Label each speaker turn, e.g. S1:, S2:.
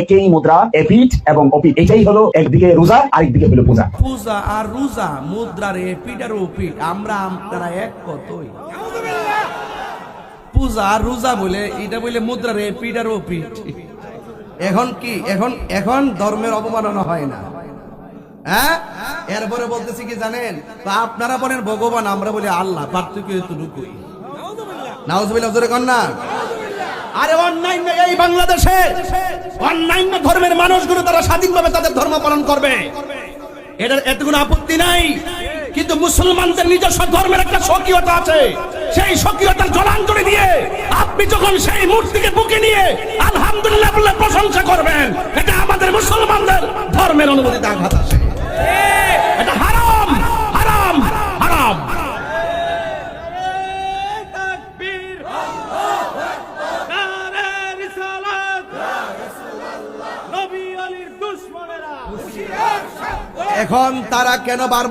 S1: একই মুদ্রা এপিঠ এবং অপিঠ, এটাই হলো একদিকে রোজা আরেকদিকে হলো পূজা।
S2: পূজা আর রোজা মুদ্রার এপিঠ আর ওপিঠ, আমরা আপনারা এক কতই। পূজা আর রোজা বলে এটা বলে মুদ্রার এপিঠ আর ওপিঠ। এখন কি এখন ধর্মের অবমাননা হয় না, হ্যাঁ? এরপরে বলতেছি কি জানেন, তো আপনারা বলেন ভগবান, আমরা বলি আল্লাহ, পার্থক্য এতটুকুই। নাউজুবিল্লাহ, জোরে কন না। আরে অন্যান্য এই বাংলাদেশে অন্যান্য ধর্মের মানুষগুলো তারা স্বাধীনভাবে তাদের ধর্ম পালন করবে, এটার এত কোনো আপত্তি নাই। কিন্তু মুসলমানদের নিজস্ব ধর্মের একটা স্বকীয়তা আছে, সেই স্বকীয়তার জলাঞ্জলি দিয়ে আপনি যখন সেই মূর্তিকে বুকে নিয়ে আলহামদুলিল্লাহ বলে প্রশংসা করবেন, এটা আমাদের মুসলমানদের ধর্মের অনুমতিতে আঘাত আসে। এটা হারাম, হারাম, হারাম। এখন তারা কেন বারবার